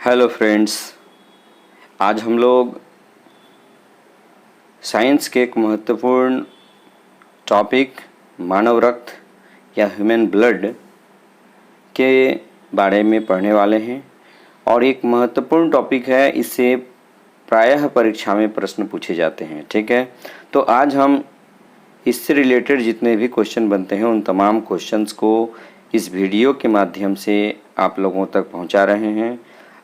Hello friends, आज हम लोग साइंस के एक महत्वपूर्ण टॉपिक मानव रक्त या ह्यूमन ब्लड के बारे में पढ़ने वाले हैं। और एक महत्वपूर्ण टॉपिक है, इससे प्रायः परीक्षा में प्रश्न पूछे जाते हैं। ठीक है, तो आज हम इससे रिलेटेड जितने भी क्वेश्चन बनते हैं उन तमाम क्वेश्चंस को इस वीडियो के माध्यम से आप लोगों तक पहुंचा रहे हैं।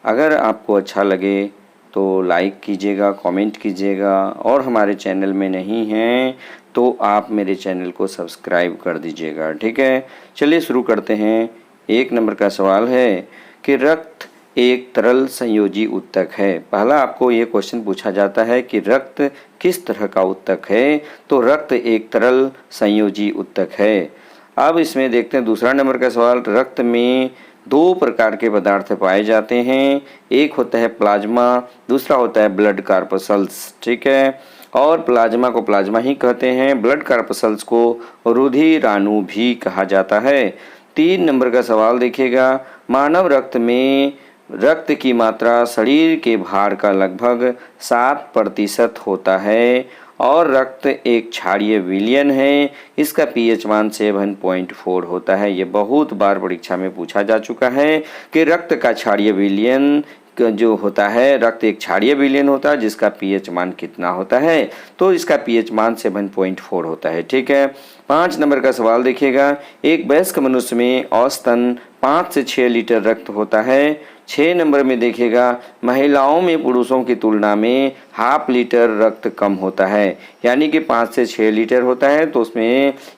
अगर आपको अच्छा लगे तो लाइक कीजिएगा, कमेंट कीजिएगा, और हमारे चैनल में नहीं हैं तो आप मेरे चैनल को सब्सक्राइब कर दीजिएगा। ठीक है, चलिए शुरू करते हैं। 1 नंबर का सवाल है कि रक्त एक तरल संयोजी उत्तक है। पहला आपको ये क्वेश्चन पूछा जाता है कि रक्त किस तरह का उत्तक है, तो रक्त एक तरल संयोजी उत्तक है। अब इसमें देखते हैं दूसरा नंबर का सवाल। रक्त में 2 प्रकार के पदार्थ पाए जाते हैं, एक होता है प्लाज्मा, दूसरा होता है ब्लड कार्पसल्स। ठीक है, और प्लाज्मा को प्लाज्मा ही कहते हैं, ब्लड कार्पसल्स को रुधिराणु भी कहा जाता है। 3 नंबर का सवाल देखिएगा। मानव रक्त में रक्त की मात्रा शरीर के भार का लगभग 7% होता है और रक्त एक क्षारीय विलयन है। इसका पीएच मान 7.4 होता है। ये बहुत बार परीक्षा में पूछा जा चुका है कि रक्त का क्षारीय विलयन जो होता है, रक्त एक क्षारीय विलयन होता है जिसका पीएच मान कितना होता है, तो इसका पीएच मान 7.4 होता है। ठीक है, 5 नंबर का सवाल देखिएगा। एक वयस्क मनुष्य में औसतन 5 से 6 लीटर रक्त होता है। 6 नंबर में देखिएगा, महिलाओं में पुरुषों की तुलना में ½ लीटर रक्त कम होता है, यानी कि 5 से 6 लीटर होता है तो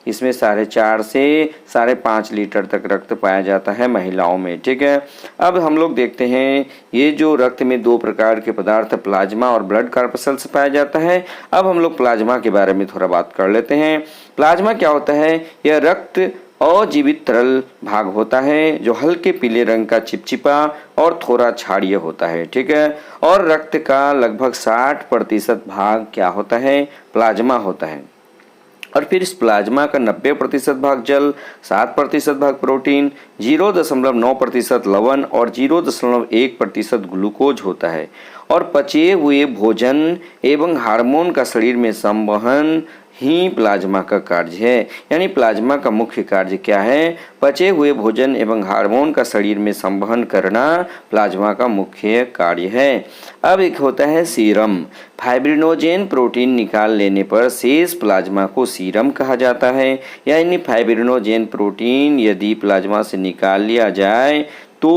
इसमें 4.5 से 5.5 लीटर तक रक्त पाया जाता है महिलाओं में। ठीक है, अब हम लोग देखते हैं ये जो रक्त में 2 प्रकार के पदार्थ प्लाज्मा और ब्लड कार्पसल्स पाया जाता है। अब हम लोग प्लाज्मा के बारे में थोड़ा बात कर लेते हैं। प्लाज्मा क्या होता है? यह रक्त अजीवित तरल भाग होता है जो हल्के पीले रंग का चिपचिपा और थोड़ा क्षारीय होता है। ठीक है, और रक्त का लगभग 60% भाग क्या होता है? प्लाज्मा होता है। और फिर इस प्लाज्मा का 90% भाग जल, 7% भाग प्रोटीन, 0.9% लवण और 0.1% ग्लूकोज होता है। और पचे हुए भोजन एवं हार्मोन का शरीर में संवहन ही प्लाज्मा का कार्य है। यानी प्लाज्मा का मुख्य कार्य क्या है? पचे हुए भोजन एवं हार्मोन का शरीर में संवहन करना प्लाज्मा का मुख्य कार्य है। अब एक होता है सीरम। फाइब्रिनोजेन प्रोटीन निकाल लेने पर शेष प्लाज्मा को सीरम कहा जाता है। यानी फाइब्रिनोजेन प्रोटीन यदि प्लाज्मा से निकाल लिया जाए तो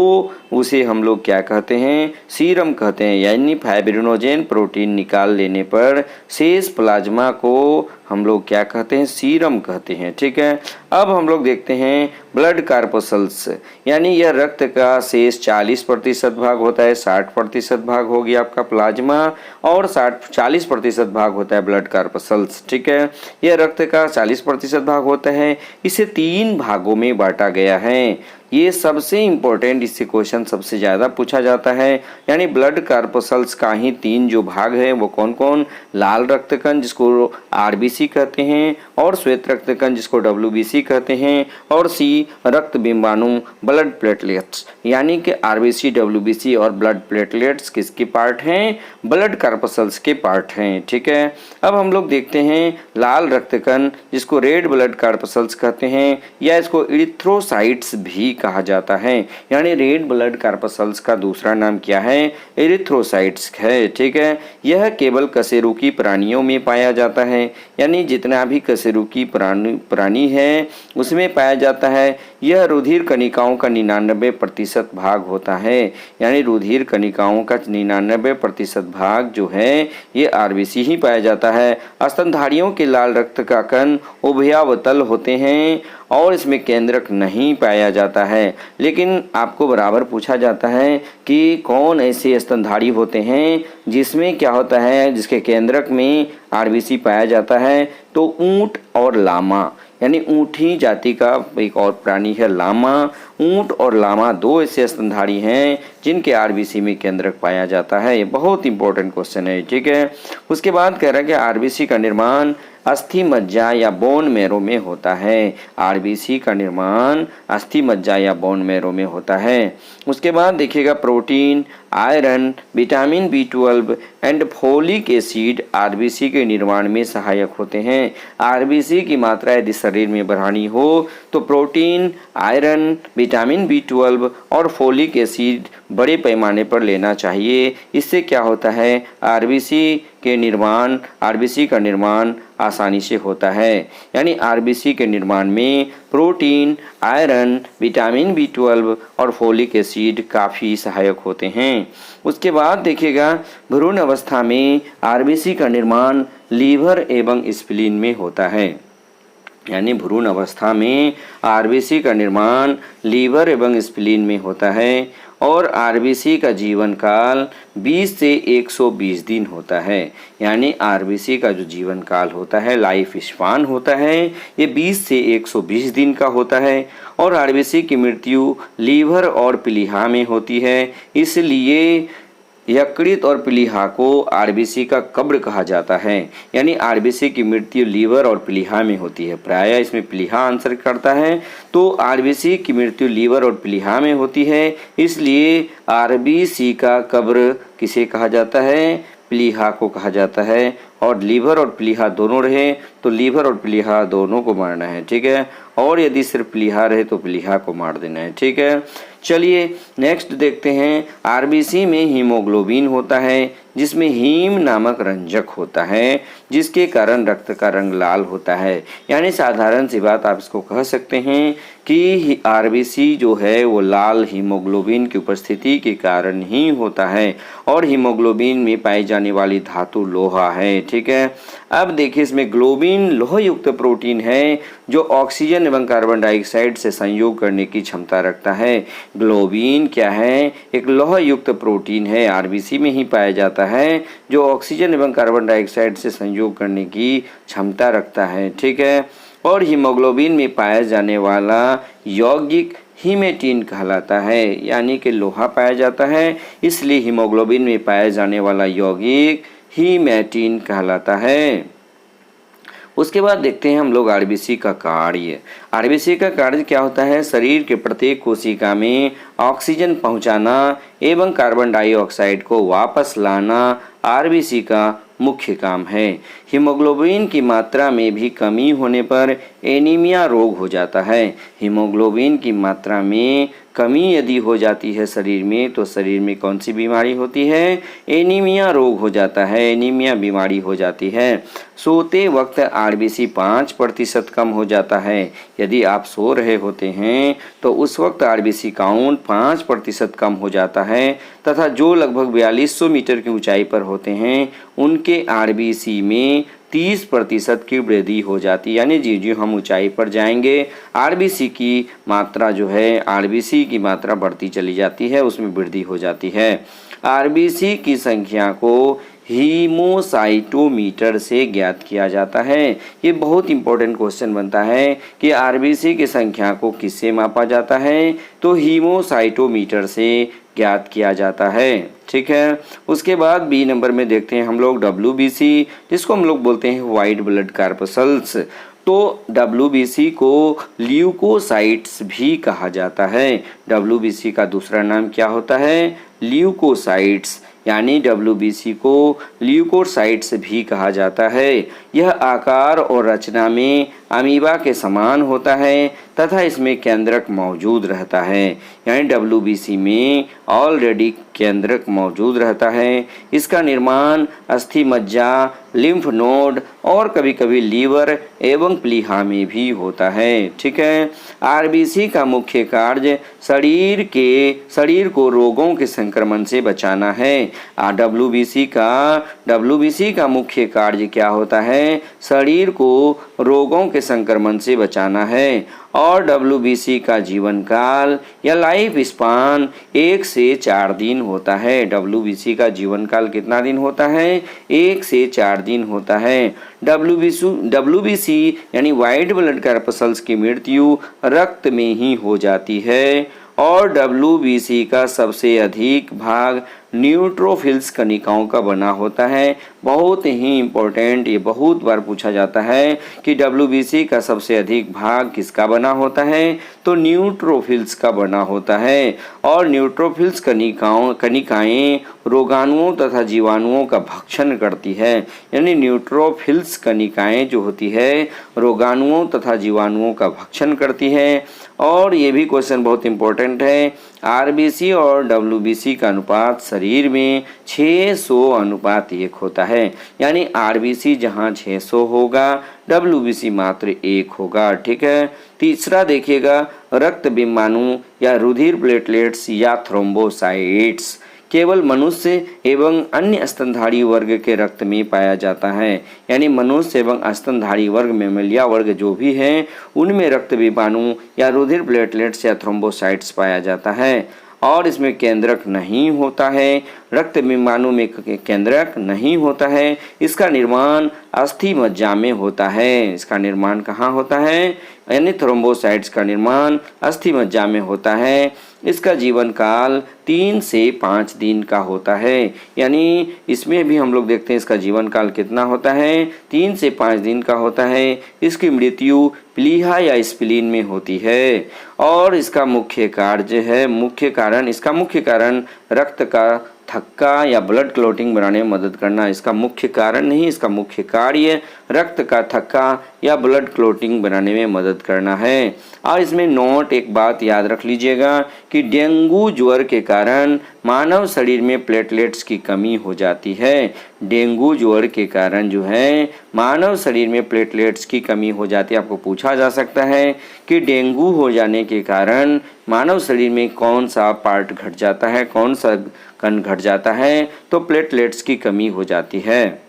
उसे हम लोग क्या कहते हैं? सीरम कहते हैं। यानी फाइब्रिनोजेन प्रोटीन निकाल लेने पर शेष प्लाज्मा को हम लोग क्या कहते हैं? सीरम कहते हैं। ठीक है, अब हम लोग देखते हैं ब्लड कार्पसल्स। यानी यह रक्त का शेष 40% भाग होता है, 60% भाग हो गया आपका प्लाज्मा और 40% भाग होता है ब्लड कार्पसल्स। ठीक है, यह रक्त का 40% भाग होता है। इसे 3 भागों में बांटा गया है। ये सबसे इम्पोर्टेंट, इससे क्वेश्चन सबसे ज़्यादा पूछा जाता है। यानी ब्लड कार्पसल्स का ही 3 जो भाग है वो कौन कौन? लाल रक्तकण जिसको आरबीसी कहते हैं, और श्वेत रक्तकण जिसको डब्ल्यूबीसी कहते हैं, और सी रक्त बिंबाणु ब्लड प्लेटलेट्स। यानी कि आरबीसी, डब्ल्यूबीसी और ब्लड प्लेटलेट्स किसके पार्ट हैं? ब्लड कार्पसल्स के पार्ट हैं। ठीक है, अब हम लोग देखते हैं लाल रक्तकण जिसको रेड ब्लड कार्पसल्स कहते हैं, या इसको इरिथ्रोसाइट्स भी कहा जाता है। यानी रेड ब्लड कार्पसल्स का दूसरा नाम क्या है? इरिथ्रोसाइट्स है। ठीक है, यह केवल कशेरुकी प्राणियों में पाया जाता है। यानी जितना भी कशेरुकी प्राणी है उसमें पाया जाता है। यह रुधिर कणिकाओं का 99% भाग होता है। यानी रुधिर कणिकाओं का 99% भाग जो है ये आरबीसी ही पाया जाता है। स्तनधारियों के लाल रक्त का कण उभयावतल होते हैं और इसमें केंद्रक नहीं पाया जाता है। लेकिन आपको बराबर पूछा जाता है कि कौन ऐसे स्तनधारी होते हैं जिसमें क्या होता है, जिसके केंद्रक में आरबीसी पाया जाता है? तो ऊंट और लामा। यानी ऊँटी जाति का एक और प्राणी है लामा। ऊंट और लामा 2 ऐसे स्तनधारी हैं जिनके आरबीसी में केंद्रक पाया जाता है। ये बहुत इंपॉर्टेंट क्वेश्चन है। ठीक है, उसके बाद कह रहा है कि आरबीसी का निर्माण अस्थि मज्जा या बोन मैरो में होता है। आरबीसी का निर्माण अस्थि मज्जा या बोन मैरो में होता है। उसके बाद देखिएगा protein, iron, vitamin B12 and folic acid RBC के निर्माण में सहायक होते हैं। आरबीसी की मात्रा यदि शरीर में बढ़ानी हो तो प्रोटीन, आयरन, विटामिन B12 और फोलिक एसिड बड़े पैमाने पर लेना चाहिए। इससे क्या होता है, आरबीसी का निर्माण आसानी से होता है। यानी आरबीसी के निर्माण में प्रोटीन, आयरन, विटामिन B12 और फोलिक एसिड काफ़ी सहायक होते हैं। उसके बाद देखिएगा भ्रूण अवस्था में आरबीसी का निर्माण लीवर एवं स्प्लीन में होता है। यानी भ्रूण अवस्था में आरबीसी का निर्माण लीवर एवं स्प्लीन में होता है और आरबीसी का जीवन काल 20 से 120 दिन होता है। यानी आरबीसी का जो जीवन काल होता है, लाइफ स्पान होता है, ये 20 से 120 दिन का होता है। और आरबीसी की मृत्यु लीवर और प्लीहा में होती है, इसलिए यकृत और प्लीहा को आरबीसी का कब्र कहा जाता है। यानी आरबीसी की मृत्यु लीवर और प्लीहा में होती है। प्रायः इसमें प्लीहा आंसर करता है, तो आरबीसी की मृत्यु लीवर और प्लीहा में होती है, इसलिए आरबीसी का कब्र किसे कहा जाता है, प्लीहा को कहा जाता है। और लीवर और प्लीहा दोनों रहे तो लीवर और प्लीहा दोनों को मारना है, ठीक है। और यदि सिर्फ प्लीहा रहे तो प्लीहा को मार देना है, ठीक है। चलिए नेक्स्ट देखते हैं। आरबीसी में हीमोग्लोबिन होता है, जिसमें हीम नामक रंजक होता है, जिसके कारण रक्त का रंग लाल होता है। यानी साधारण सी बात आप इसको कह सकते हैं कि आरबीसी जो है वो लाल हीमोग्लोबिन की उपस्थिति के कारण ही होता है। और हीमोग्लोबिन में पाई जाने वाली धातु लोहा है, ठीक है। अब देखिए इसमें ग्लोबिन लोह युक्त प्रोटीन है जो ऑक्सीजन एवं कार्बन डाइऑक्साइड से संयोग करने की क्षमता रखता है। ग्लोबिन क्या है, एक लोह युक्त प्रोटीन है, आरबीसी में ही पाया जाता है, जो ऑक्सीजन एवं कार्बन डाइऑक्साइड से संयोग करने की क्षमता रखता है, ठीक है। और हीमोग्लोबिन में पाया जाने वाला यौगिक हीमेटिन कहलाता है। यानी कि लोहा पाया जाता है, इसलिए हीमोग्लोबिन में पाया जाने वाला यौगिक हीमेटिन कहलाता है। उसके बाद देखते हैं हम लोग आरबीसी का कार्य। आरबीसी का कार्य क्या होता है, शरीर के प्रत्येक कोशिका में ऑक्सीजन पहुंचाना एवं कार्बन डाइऑक्साइड को वापस लाना आरबीसी का मुख्य काम है। हीमोग्लोबिन की मात्रा में भी कमी होने पर एनीमिया रोग हो जाता है। हीमोग्लोबिन की मात्रा में कमी यदि हो जाती है शरीर में तो शरीर में कौन सी बीमारी होती है, एनीमिया रोग हो जाता है, एनीमिया बीमारी हो जाती है। सोते वक्त आरबीसी 5% कम हो जाता है। यदि आप सो रहे होते हैं तो उस वक्त आरबीसी काउंट 5% कम हो जाता है तथा जो लगभग 4200 मीटर की ऊंचाई पर होते हैं उनके आरबीसी में 30% की वृद्धि हो जाती है। यानी जी हम ऊंचाई पर जाएंगे आरबीसी की मात्रा जो है, आरबीसी की मात्रा बढ़ती चली जाती है, उसमें वृद्धि हो जाती है। आरबीसी की संख्या को हीमोसाइटोमीटर से ज्ञात किया जाता है। ये बहुत इंपॉर्टेंट क्वेश्चन बनता है कि आरबीसी की संख्या को किससे मापा जाता है, तो हीमोसाइटोमीटर से ज्ञात किया जाता है, ठीक है। उसके बाद बी नंबर में देखते हैं हम लोग WBC, जिसको हम लोग बोलते हैं वाइट ब्लड कार्पसल्स। तो WBC को ल्यूकोसाइट्स भी कहा जाता है। WBC का दूसरा नाम क्या होता है, ल्यूकोसाइट्स। यानी WBC को ल्यूकोसाइट्स भी कहा जाता है। यह आकार और रचना में अमीबा के समान होता है तथा इसमें केंद्रक मौजूद रहता है। यानी WBC में ऑलरेडी केंद्रक मौजूद रहता है। इसका निर्माण अस्थि मज्जा, लिम्फ नोड और कभी कभी लीवर एवं प्लीहा में भी होता है, ठीक है। आरबीसी का मुख्य कार्य शरीर को रोगों के संक्रमण से बचाना है। WBC का मुख्य कार्य क्या होता है, शरीर को रोगों के संक्रमण से बचाना है। और WBC का जीवन काल या लाइफ स्पान 1 से 4 दिन होता है। WBC का जीवन काल कितना दिन होता है, 1 से 4 दिन होता है। WBC यानी वाइट ब्लड कार्पसल्स की मृत्यु रक्त में ही हो जाती है और WBC का सबसे अधिक भाग न्यूट्रोफिल्स कणिकाओं का बना होता है। बहुत ही इम्पोर्टेंट, ये बहुत बार पूछा जाता है कि WBC का सबसे अधिक भाग किसका बना होता है, तो न्यूट्रोफिल्स का बना होता है। और न्यूट्रोफिल्स कणिकाएं रोगाणुओं तथा जीवाणुओं का भक्षण करती है, यानी न्यूट्रोफिल्स कणिकाएं जो होती है रोगाणुओं तथा जीवाणुओं का भक्षण करती है। और ये भी क्वेश्चन बहुत इंपॉर्टेंट है, RBC और WBC का अनुपात शरीर में 600:1 होता है, यानी RBC जहाँ 600 होगा WBC मात्र 1 होगा। ठीक है। तीसरा देखिएगा, रक्त बिंबाणु या रुधिर प्लेटलेट्स या थ्रोम्बोसाइट्स केवल मनुष्य एवं अन्य स्तनधारी वर्ग के रक्त में पाया जाता है, यानी मनुष्य एवं स्तनधारी वर्ग मेमेलिया वर्ग जो भी हैं उनमें रक्त विपाणु या रुधिर प्लेटलेट्स या थ्रोम्बोसाइट्स पाया जाता है। और इसमें केंद्रक नहीं होता है, रक्त विमाणु में केंद्रक नहीं होता है। इसका निर्माण अस्थि मज्जा में होता है। इसका निर्माण कहाँ होता है, यानी थ्रोम्बोसाइट्स का निर्माण अस्थि मज्जा में होता है। इसका जीवन काल 3 से 5 दिन का होता है, यानी इसमें भी हम लोग देखते हैं इसका जीवन काल कितना होता है, 3 से 5 दिन का होता है। इसकी मृत्यु प्लीहा या स्प्लीन में होती है। और इसका मुख्य कार्य है, इसका मुख्य कारण रक्त का थक्का या ब्लड क्लॉटिंग बनाने में मदद करना। इसका मुख्य कारण नहीं, इसका मुख्य कार्य रक्त का थक्का या ब्लड क्लॉटिंग बनाने में मदद करना है। और इसमें नोट एक बात याद रख लीजिएगा कि डेंगू ज्वर के कारण मानव शरीर में प्लेटलेट्स की कमी हो जाती है। डेंगू ज्वर के कारण जो है मानव शरीर में प्लेटलेट्स की कमी हो जाती है। आपको पूछा जा सकता है कि डेंगू हो जाने के कारण मानव शरीर में कौन सा पार्ट घट जाता है, कौन सा कण घट जाता है, तो प्लेटलेट्स की कमी हो जाती है।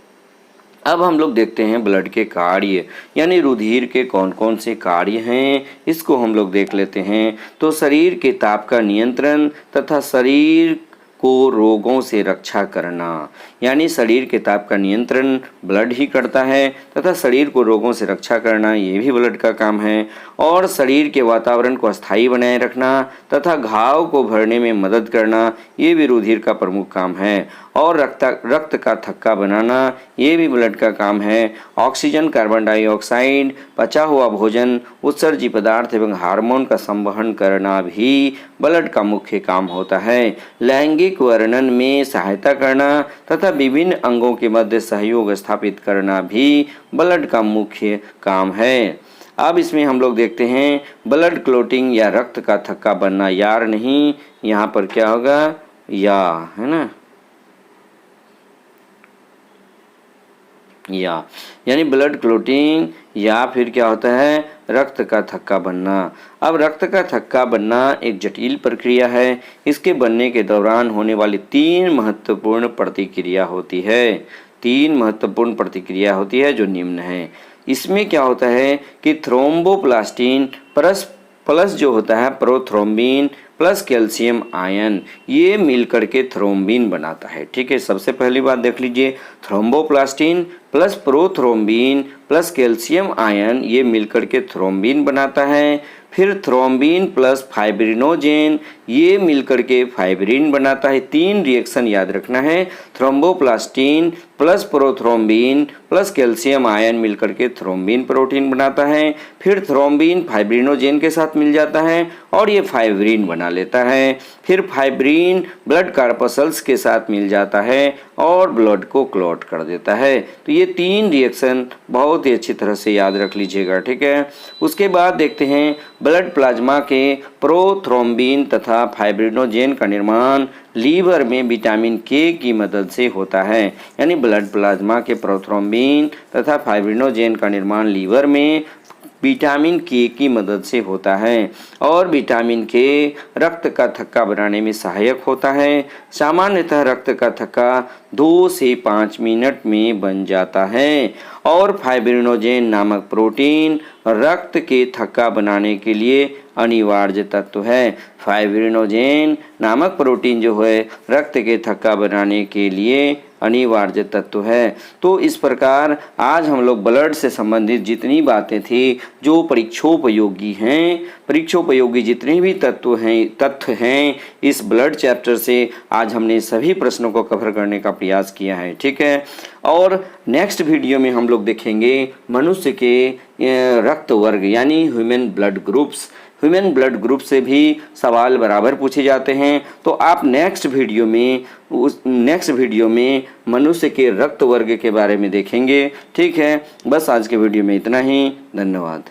अब हम लोग देखते हैं ब्लड के कार्य, यानी रुधिर के कौन कौन से कार्य हैं, इसको हम लोग देख लेते हैं। तो शरीर के ताप का नियंत्रण तथा शरीर को रोगों से रक्षा करना, यानी शरीर के ताप का नियंत्रण ब्लड ही करता है तथा शरीर को रोगों से रक्षा करना ये भी ब्लड का काम है। और शरीर के वातावरण को अस्थायी बनाए रखना तथा घाव को भरने में मदद करना ये भी रुधिर का प्रमुख काम है। और रक्त का थक्का बनाना ये भी ब्लड का काम है। ऑक्सीजन, कार्बन डाइऑक्साइड, पचा हुआ भोजन, उत्सर्जी पदार्थ एवं हार्मोन का संवहन करना भी ब्लड का मुख्य काम होता है। लैंगिक वर्णन में सहायता करना तथा विभिन्न अंगों के मध्य सहयोग स्थापित करना भी ब्लड का मुख्य काम है। अब इसमें हम लोग देखते हैं ब्लड क्लॉटिंग या रक्त का थक्का बनना, यार नहीं, यहाँ पर क्या होगा, या है ना, यानी ब्लड क्लॉटिंग या फिर क्या होता है, रक्त का थक्का बनना। अब रक्त का थक्का बनना एक जटिल प्रक्रिया है। इसके बनने के दौरान होने वाली 3 महत्वपूर्ण प्रतिक्रिया होती है। 3 महत्वपूर्ण प्रतिक्रिया होती है जो निम्न है। इसमें क्या होता है कि थ्रोम्बोप्लास्टिन प्लस जो होता है प्रोथ्रोम्बिन प्लस कैल्शियम आयन ये मिलकर के थ्रोम्बिन बनाता है। ठीक है, सबसे पहली बात देख लीजिए, thromboplastin plus prothrombin plus calcium ion ये मिलकर के थ्रोम्बिन बनाता है। फिर थ्रोम्बिन प्लस फाइब्रिनोजेन ये मिलकर के फाइब्रिन बनाता है। 3 रिएक्शन याद रखना है, thromboplastin plus prothrombin plus calcium ion मिलकर के थ्रोम्बिन प्रोटीन बनाता है। फिर थ्रोम्बिन फाइब्रिनोजेन के साथ मिल जाता है और ये फाइब्रिन बना लेता है। फिर फाइब्रिन ब्लड कार्पसल्स के साथ मिल जाता है और ब्लड को क्लॉट कर देता है। तो ये 3 रिएक्शन बहुत ही अच्छी तरह से याद रख लीजिएगा। ठीक है, उसके बाद देखते हैं ब्लड प्लाज्मा के प्रोथ्रोम्बिन तथा फाइब्रिनोजेन का निर्माण लीवर में विटामिन के की मदद से होता है। यानी ब्लड प्लाज्मा के प्रोथ्रोम्बिन तथा फाइब्रिनोजेन का निर्माण लीवर में विटामिन के की मदद से होता है। और विटामिन के रक्त का थक्का बनाने में सहायक होता है। सामान्यतः रक्त का थक्का 2 से 5 मिनट में बन जाता है। और फाइब्रिनोजेन नामक प्रोटीन रक्त के थक्का बनाने के लिए अनिवार्य तत्व है। फाइब्रिनोजेन नामक प्रोटीन जो है रक्त के थक्का बनाने के लिए अनिवार्य तत्व है। तो इस प्रकार आज हम लोग ब्लड से संबंधित जितनी बातें थी जो परीक्षोपयोगी हैं, परीक्षोपयोगी जितने भी तथ्य हैं इस ब्लड चैप्टर से आज हमने सभी प्रश्नों को कवर करने का प्रयास किया है। ठीक है, और नेक्स्ट वीडियो में हम लोग देखेंगे मनुष्य के रक्त वर्ग यानी human blood groups. Human blood group से भी सवाल बराबर पूछे जाते हैं। तो आप नेक्स्ट वीडियो में मनुष्य के रक्त वर्ग के बारे में देखेंगे। ठीक है, बस आज के वीडियो में इतना ही। धन्यवाद।